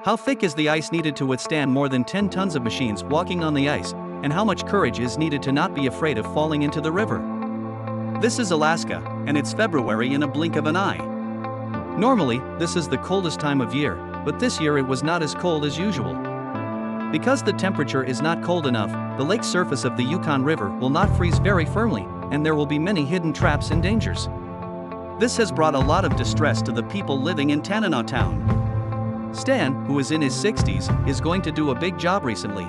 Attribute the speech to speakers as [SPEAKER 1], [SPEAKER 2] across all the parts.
[SPEAKER 1] How thick is the ice needed to withstand more than 10 tons of machines walking on the ice, and how much courage is needed to not be afraid of falling into the river? This is Alaska, and it's February in a blink of an eye. Normally, this is the coldest time of year, but this year it was not as cold as usual. Because the temperature is not cold enough, the lake surface of the Yukon River will not freeze very firmly, and there will be many hidden traps and dangers. This has brought a lot of distress to the people living in Tanana Town. Stan, who is in his 60s, is going to do a big job recently.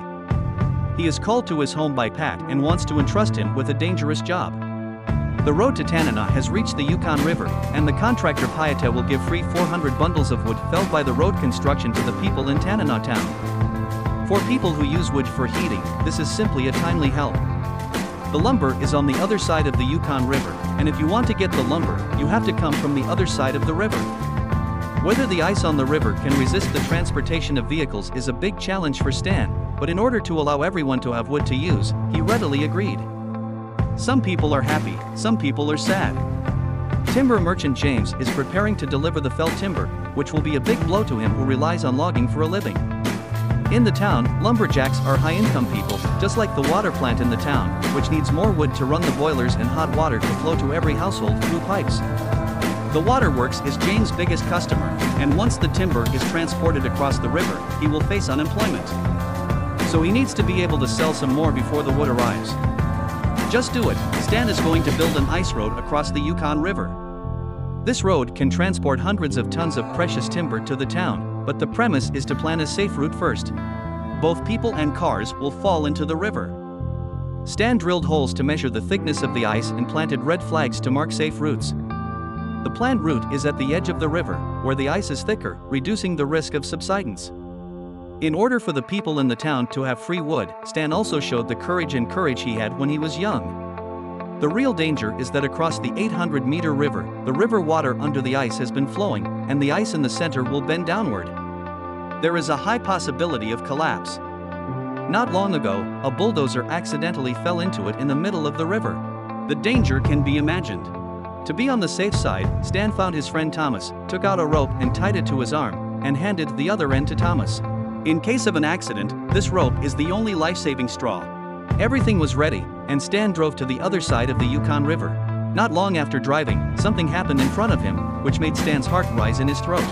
[SPEAKER 1] He is called to his home by Pat and wants to entrust him with a dangerous job. The road to Tanana has reached the Yukon River, and the contractor Payata will give free 400 bundles of wood felled by the road construction to the people in Tanana Town. For people who use wood for heating, this is simply a timely help. The lumber is on the other side of the Yukon River, and if you want to get the lumber, you have to come from the other side of the river. Whether the ice on the river can resist the transportation of vehicles is a big challenge for Stan, but in order to allow everyone to have wood to use, he readily agreed. Some people are happy, some people are sad. Timber merchant James is preparing to deliver the felled timber, which will be a big blow to him who relies on logging for a living. In the town, lumberjacks are high-income people, just like the water plant in the town, which needs more wood to run the boilers and hot water to flow to every household through pipes. The waterworks is James' biggest customer, and once the timber is transported across the river, he will face unemployment. So he needs to be able to sell some more before the wood arrives. Just do it, Stan is going to build an ice road across the Yukon River. This road can transport hundreds of tons of precious timber to the town, but the premise is to plan a safe route first. Both people and cars will fall into the river. Stan drilled holes to measure the thickness of the ice and planted red flags to mark safe routes. The planned route is at the edge of the river, where the ice is thicker, reducing the risk of subsidence. In order for the people in the town to have free wood, Stan also showed the courage he had when he was young. The real danger is that across the 800-meter river, the river water under the ice has been flowing, and the ice in the center will bend downward. There is a high possibility of collapse. Not long ago, a bulldozer accidentally fell into it in the middle of the river. The danger can be imagined. To be on the safe side, Stan found his friend Thomas, took out a rope and tied it to his arm, and handed the other end to Thomas. In case of an accident, this rope is the only life-saving straw. Everything was ready, and Stan drove to the other side of the Yukon River. Not long after driving, something happened in front of him, which made Stan's heart rise in his throat.